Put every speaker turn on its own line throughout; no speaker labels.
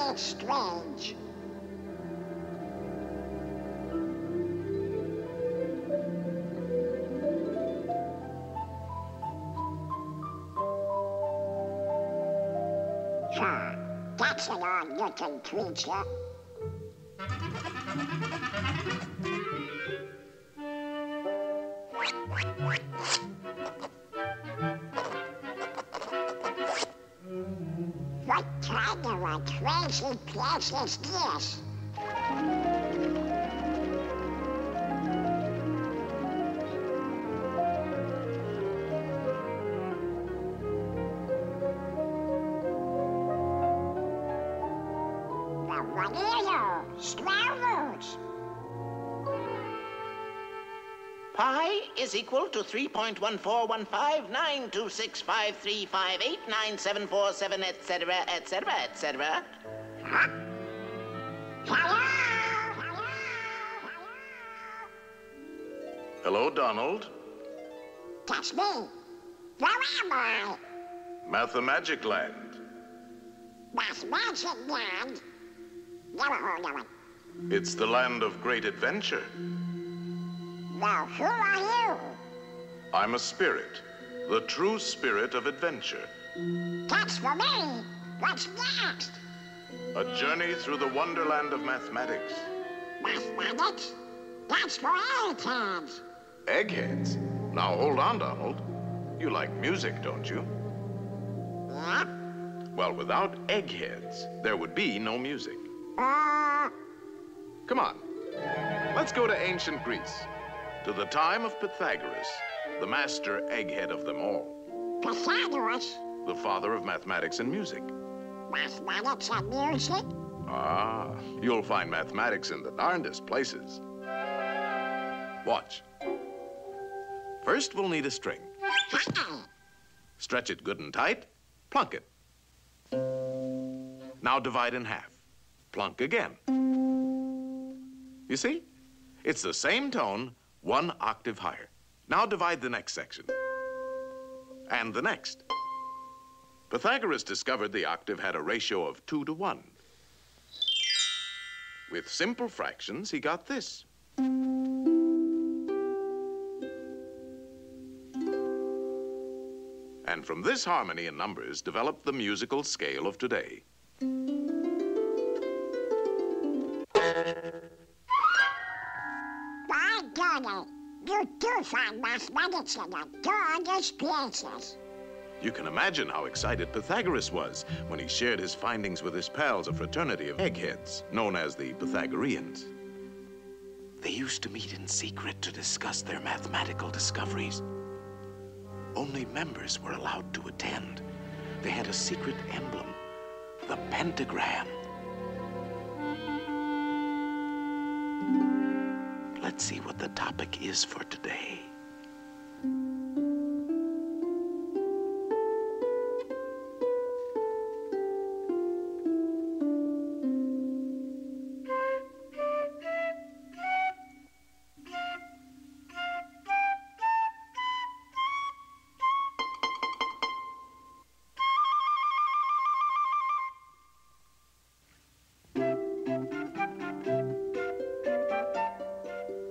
It's strange. Sure, that's an odd-looking creature. What kind of a crazy place is this? Now what are you? Squirrels?
Pi is equal to 3.141592653589747, etc., etc., etc.
Huh? Hello? Hello?
Hello, Donald.
That's me. Where am I?
Mathmagic Land.
Mathmagic Land? Never heard of it.
It's the land of great adventure.
Now, who are you?
I'm a spirit, the true spirit of adventure.
That's for me. What's next?
A journey through the wonderland of mathematics.
Mathematics? That's for eggheads.
Eggheads? Now hold on, Donald. You like music, don't you?
Yep.
Well, without eggheads, there would be no music. Come on. Let's go to ancient Greece, to the time of Pythagoras, the master egghead of them all.
Pythagoras?
The father of mathematics and music.
Mathematics and music?
Ah, you'll find mathematics in the darndest places. Watch. First, we'll need a string. Stretch it good and tight, plunk it. Now divide in half. Plunk again. You see? It's the same tone, one octave higher. Now divide the next section. And the next. Pythagoras discovered the octave had a ratio of 2 to 1. With simple fractions, he got this. And from this harmony in numbers developed the musical scale of today.
By golly, you do find mathematics in the darndest places.
You can imagine how excited Pythagoras was when he shared his findings with his pals, a fraternity of eggheads, known as the Pythagoreans. They used to meet in secret to discuss their mathematical discoveries. Only members were allowed to attend. They had a secret emblem, the pentagram. Let's see what the topic is for today.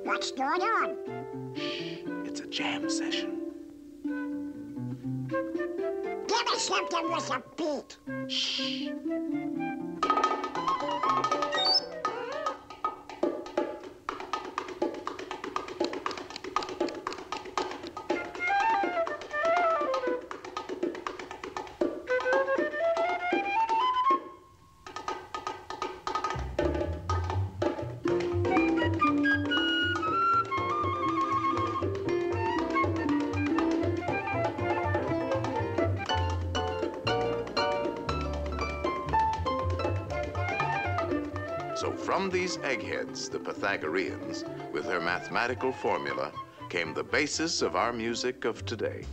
What's going on?
Shh, it's a jam session.
Give me something with a beat.
Shh. So from these eggheads, the Pythagoreans, with their mathematical formula, came the basis of our music of today.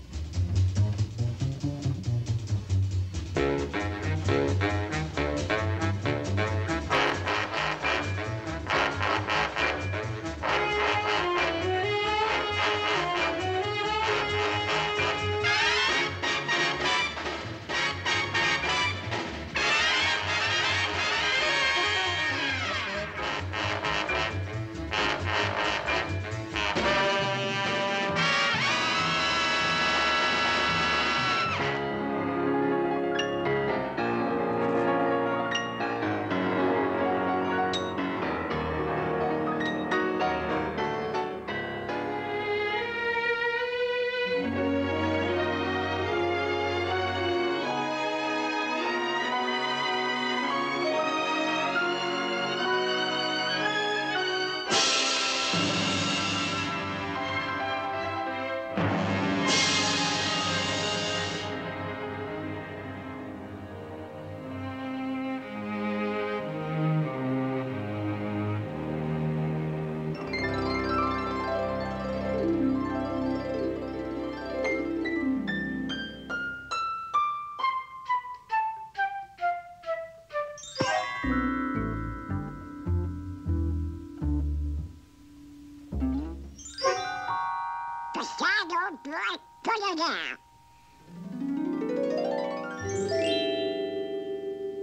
Pythago, boy, put it down.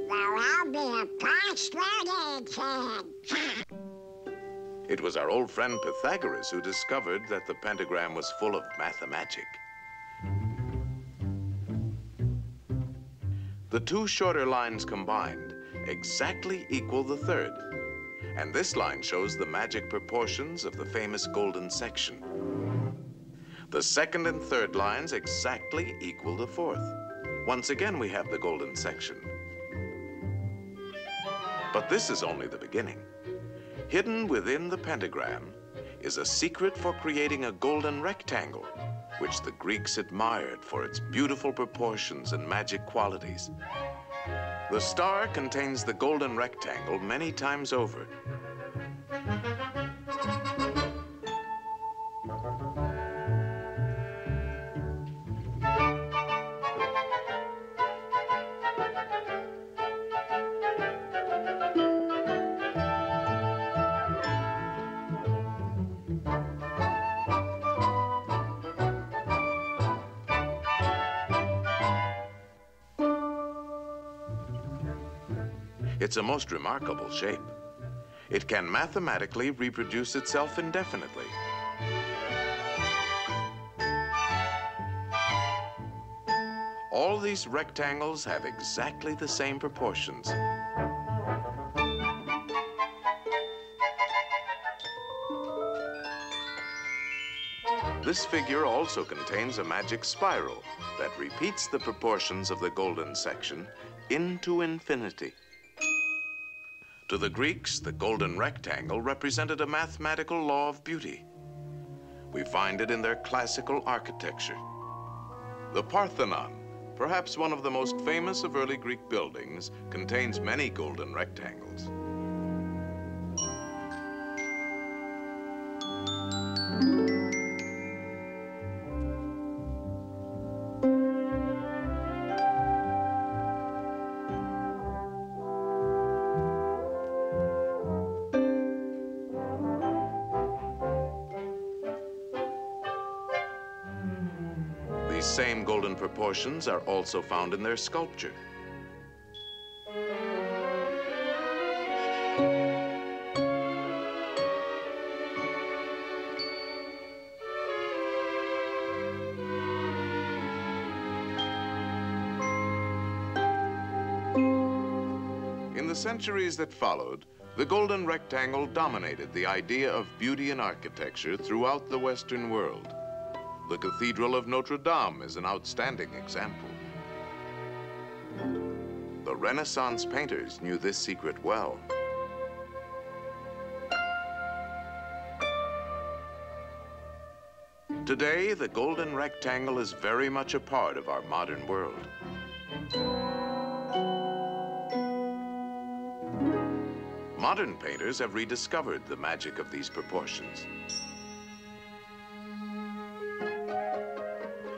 Well, I'll be a postman head.
It was our old friend Pythagoras who discovered that the pentagram was full of mathmagic. The two shorter lines combined exactly equal the third. And this line shows the magic proportions of the famous golden section. The second and third lines exactly equal the fourth. Once again, we have the golden section. But this is only the beginning. Hidden within the pentagram is a secret for creating a golden rectangle, which the Greeks admired for its beautiful proportions and magic qualities. The star contains the golden rectangle many times over. It's a most remarkable shape. It can mathematically reproduce itself indefinitely. All these rectangles have exactly the same proportions. This figure also contains a magic spiral that repeats the proportions of the golden section into infinity. To the Greeks, the golden rectangle represented a mathematical law of beauty. We find it in their classical architecture. The Parthenon, perhaps one of the most famous of early Greek buildings, contains many golden rectangles. These same golden proportions are also found in their sculpture. In the centuries that followed, the golden rectangle dominated the idea of beauty in architecture throughout the Western world. The Cathedral of Notre Dame is an outstanding example. The Renaissance painters knew this secret well. Today, the golden rectangle is very much a part of our modern world. Modern painters have rediscovered the magic of these proportions.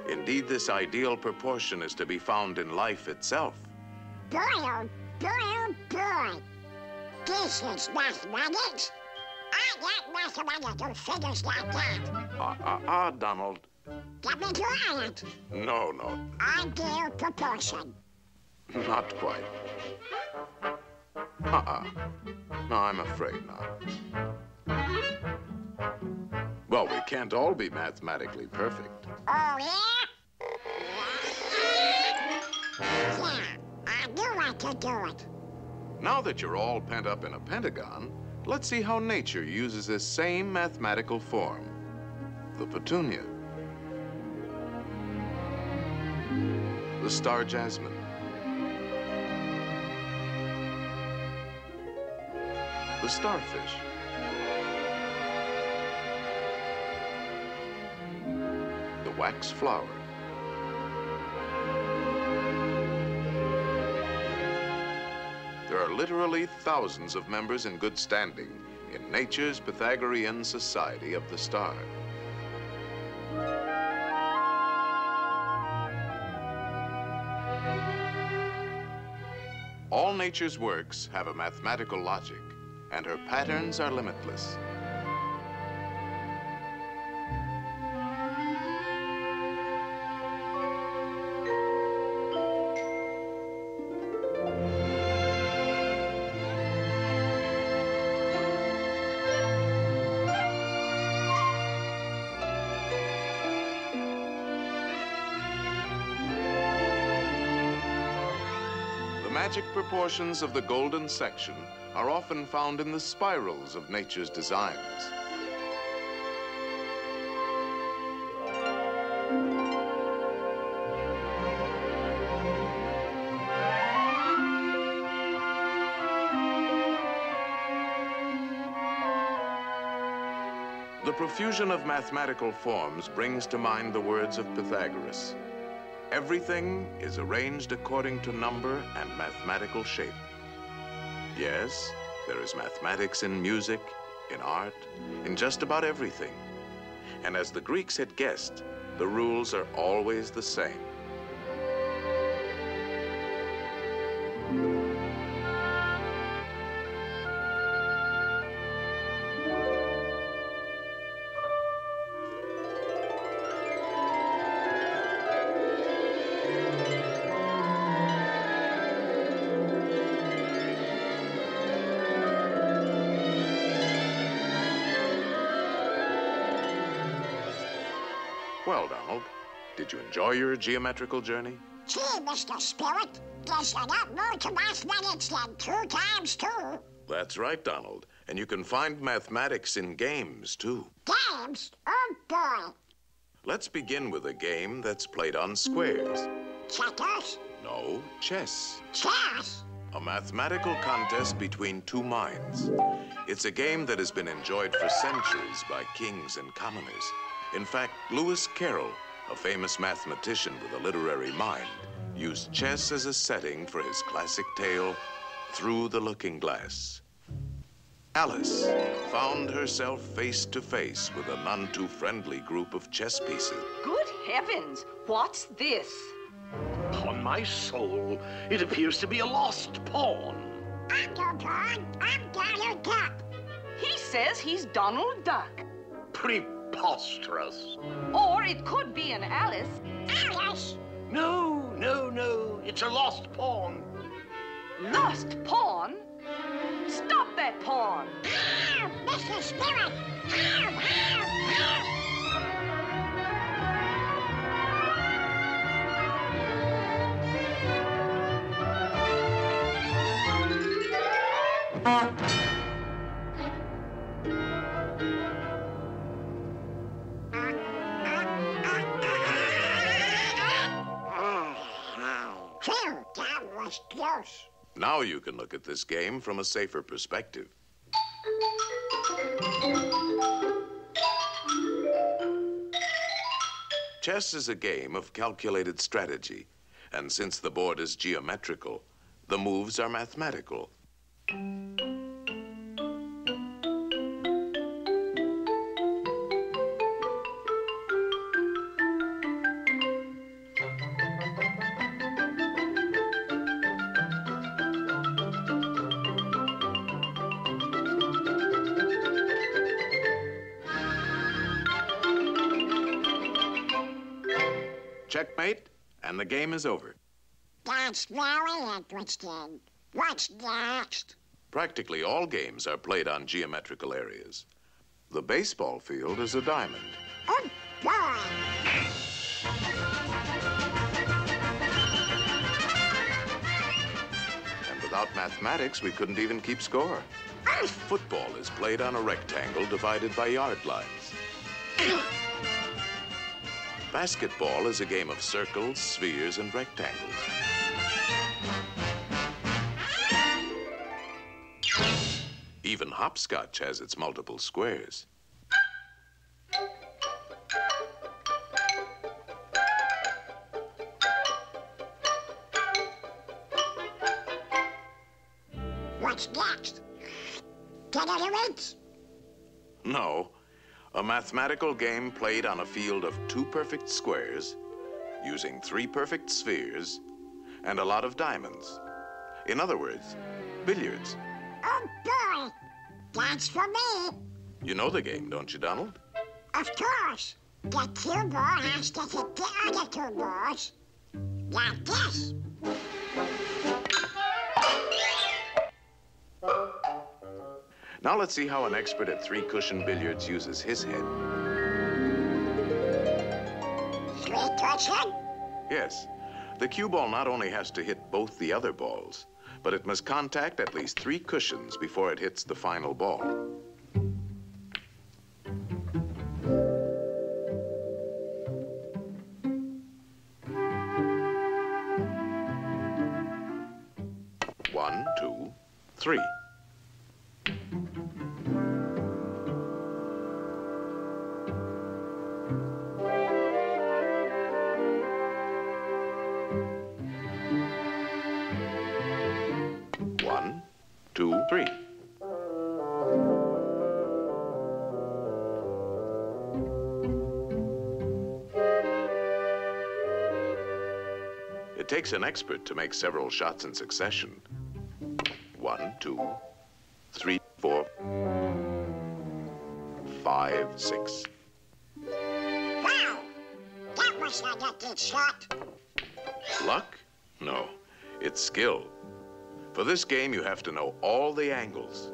Indeed, this ideal proportion is to be found in life itself.
Boy, oh boy, oh boy. This is mathematics. I got mathematical figures like that.
Donald.
Let me try it.
No.
Ideal proportion.
Not quite. No, I'm afraid not. Well, we can't all be mathematically perfect.
Oh, yeah? Yeah, I knew I could do it.
Now that you're all pent up in a pentagon, let's see how nature uses this same mathematical form, the petunia, the star jasmine, the starfish, the wax flower, there are literally thousands of members in good standing in nature's Pythagorean Society of the Star. All nature's works have a mathematical logic, and her patterns are limitless. The magic proportions of the golden section are often found in the spirals of nature's designs. The profusion of mathematical forms brings to mind the words of Pythagoras. Everything is arranged according to number and mathematical shape. Yes, there is mathematics in music, in art, in just about everything. And as the Greeks had guessed, the rules are always the same. Well, Donald, did you enjoy your geometrical journey?
Gee, Mr. Spirit, there's a lot more to mathematics than 2 times 2.
That's right, Donald. And you can find mathematics in games, too.
Games? Oh, boy.
Let's begin with a game that's played on squares.
Checkers?
No, chess.
Chess?
A mathematical contest between two minds. It's a game that has been enjoyed for centuries by kings and commoners. In fact, Lewis Carroll, a famous mathematician with a literary mind, used chess as a setting for his classic tale, Through the Looking Glass. Alice found herself face to face with a none too friendly group of chess pieces.
Good heavens, what's this?
Upon my soul, it appears to be a lost pawn.
I'm no pawn. I'm Donald Duck.
He says he's Donald Duck.
Preposterous.
Or it could be an Alice.
Alice?
No. It's a lost pawn.
Lost pawn? Stop that pawn!
Ow, Mr. Spirit! Ow! Phew, that was close.
Now you can look at this game from a safer perspective. Chess is a game of calculated strategy, and since the board is geometrical, the moves are mathematical. checkmate, and the game is over.
That's very interesting. What's next?
Practically all games are played on geometrical areas. The baseball field is a diamond.
Oh, boy.
And without mathematics, we couldn't even keep score. Football is played on a rectangle divided by yard lines. Basketball is a game of circles, spheres, and rectangles. Even hopscotch has its multiple squares.
What's next? Get any wins?
No, a mathematical game played on a field of 2 perfect squares, using 3 perfect spheres, and a lot of diamonds. In other words, billiards.
Oh, boy. That's for me.
You know the game, don't you, Donald?
Of course. The cue ball has to hit the other 2 balls. Like this.
Now let's see how an expert at 3-cushion billiards uses his head.
3-cushion?
Yes, the cue ball not only has to hit both the other balls, but it must contact at least 3 cushions before it hits the final ball. One, 2, 3. One, 2, 3. It takes an expert to make several shots in succession. 1, 2, 3, 4, 5, 6.
Wow. That was a lucky shot.
Luck? No, it's skill. For this game, you have to know all the angles.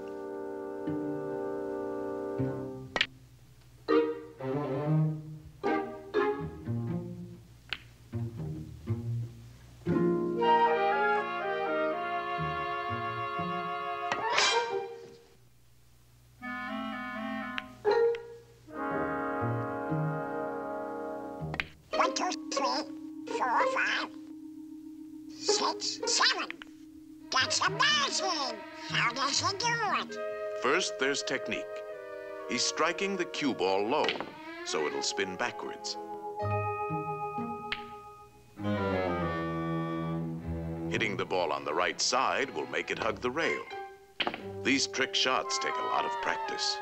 One, 2, 3, 4, 5, 6, 7. That's amazing. How does he do it?
First, there's technique. He's striking the cue ball low, so it'll spin backwards. Hitting the ball on the right side will make it hug the rail. These trick shots take a lot of practice.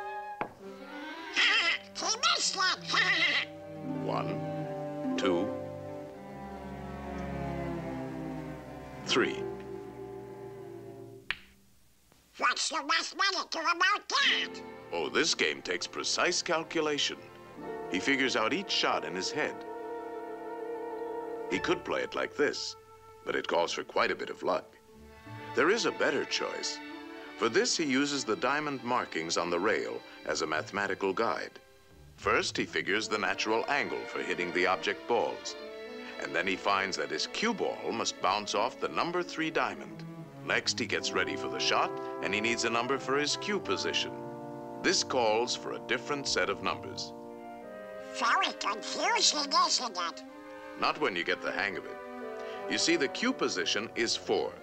He missed it.
1, 2, 3.
What's the mathematical about that?
Oh, this game takes precise calculation. He figures out each shot in his head. He could play it like this, but it calls for quite a bit of luck. There is a better choice. For this, he uses the diamond markings on the rail as a mathematical guide. First, he figures the natural angle for hitting the object balls. And then he finds that his cue ball must bounce off the number 3 diamond. Next, he gets ready for the shot, and he needs a number for his cue position. This calls for a different set of numbers.
Very confusing, isn't it?
Not when you get the hang of it. You see, the cue position is 4.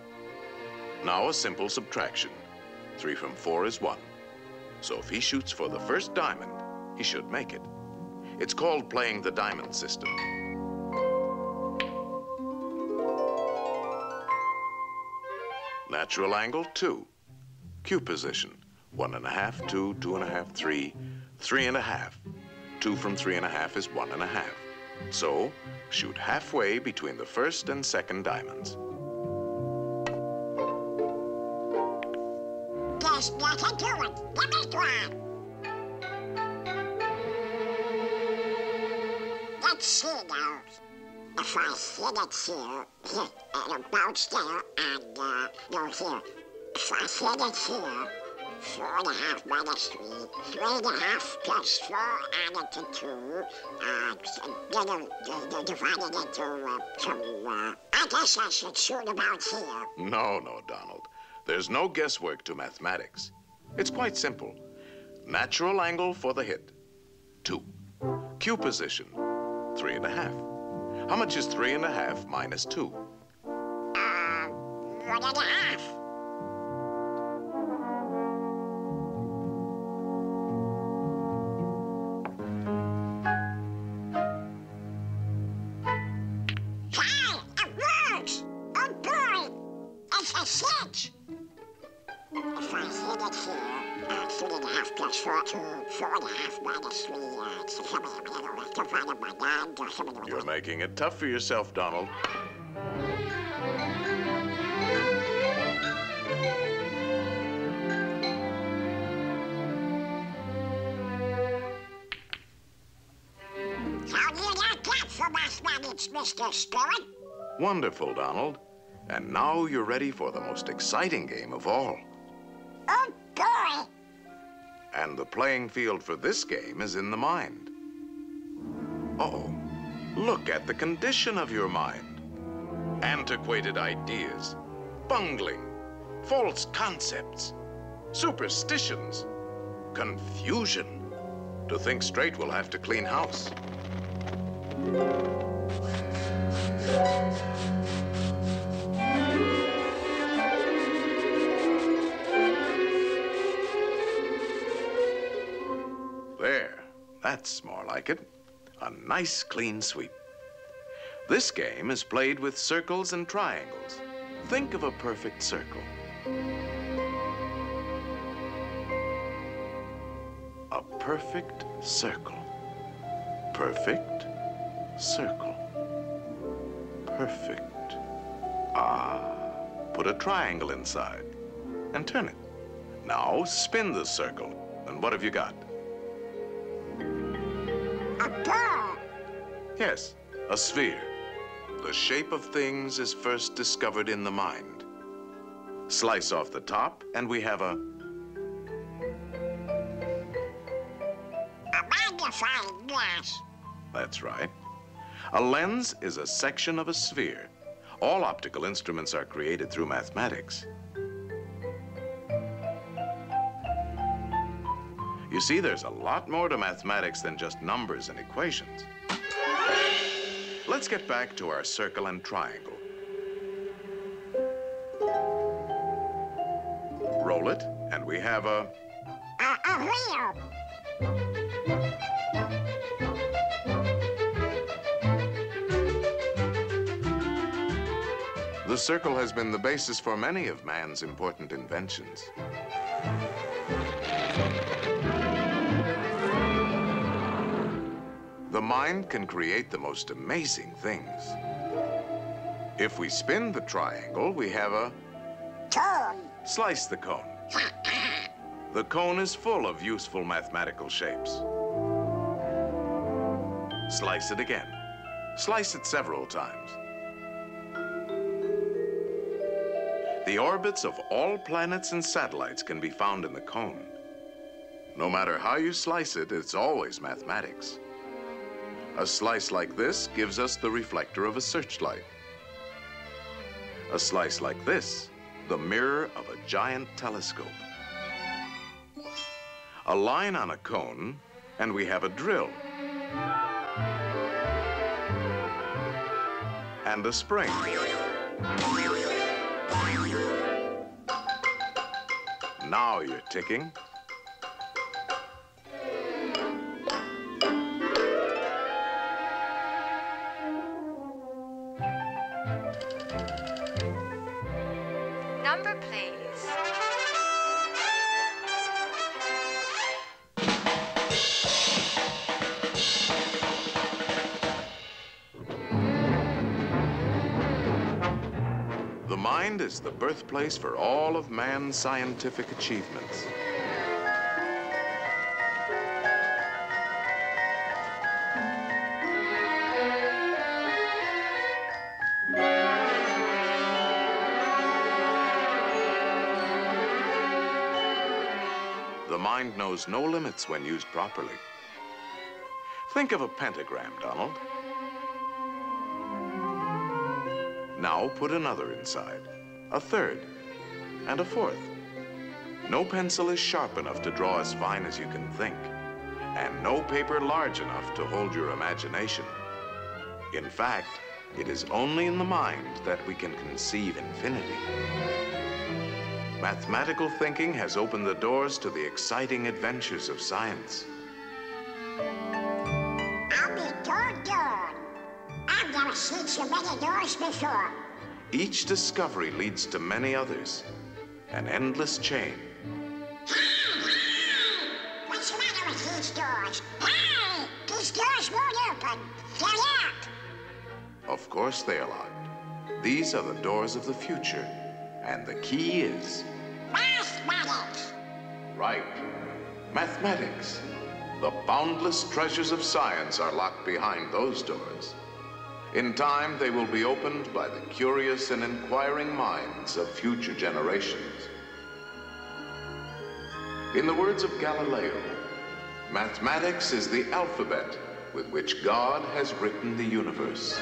Now a simple subtraction. 3 from 4 is 1. So if he shoots for the first diamond, he should make it. It's called playing the diamond system. Natural angle, 2. Cue position, 1.5, 2, 2.5, 3, 3.5. 2 from 3.5 is 1.5. So, shoot halfway between the first and second diamonds.
There's nothing to it. Give me one. Let's see now. If I hit it here, it'll bounce there and go here. If I hit it here, 4.5 minus 3, 3.5 plus 4 added to 2, then divided into 2. I guess I should shoot about here.
No, Donald. There's no guesswork to mathematics. It's quite simple. Natural angle for the hit, 2. Q position, 3.5. How much is 3.5 minus 2?
1.5. Hey, it works! Oh boy, it's a 6. If I hit it here, 3.5 plus 4, 2, 4.5 minus 3, divided by 9.
You're making it tough for yourself, Donald.
How do you like that for mathematics, Mr. Spirit?
Wonderful, Donald. And now you're ready for the most exciting game of all.
Oh boy!
And the playing field for this game is in the mind. Uh-oh. Look at the condition of your mind. Antiquated ideas, bungling, false concepts, superstitions, confusion. To think straight, we'll have to clean house. There, that's more like it. A nice clean sweep. This game is played with circles and triangles. Think of a perfect circle. A perfect circle. Perfect circle. Perfect. Put a triangle inside and turn it. Now spin the circle. And what have you got?
A ball.
Yes, a sphere. The shape of things is first discovered in the mind. Slice off the top, and we have a
magnifying glass.
That's right. A lens is a section of a sphere. All optical instruments are created through mathematics. You see, there's a lot more to mathematics than just numbers and equations. Let's get back to our circle and triangle. Roll it, and we have a
wheel.
The circle has been the basis for many of man's important inventions. The mind can create the most amazing things. If we spin the triangle, we have a
Cone.
slice the cone. The cone is full of useful mathematical shapes. Slice it again. Slice it several times. The orbits of all planets and satellites can be found in the cone. No matter how you slice it, it's always mathematics. A slice like this gives us the reflector of a searchlight. A slice like this, the mirror of a giant telescope. A line on a cone, and we have a drill. And a spring. Now you're ticking.
Number, please.
The mind is the birthplace for all of man's scientific achievements. The mind knows no limits when used properly. Think of a pentagram, Donald. Now put another inside, a third, and a fourth. No pencil is sharp enough to draw as fine as you can think, and no paper large enough to hold your imagination. In fact, it is only in the mind that we can conceive infinity. Mathematical thinking has opened the doors to the exciting adventures of science.
I'll be doggone. I've never seen so many doors before.
Each discovery leads to many others, an endless chain.
What's the matter with these doors? Hey! These doors won't open. They're locked.
Of course they are locked. These are the doors of the future, and the key is...
Mathematics.
Right. Mathematics. The boundless treasures of science are locked behind those doors. In time, they will be opened by the curious and inquiring minds of future generations. In the words of Galileo, mathematics is the alphabet with which God has written the universe.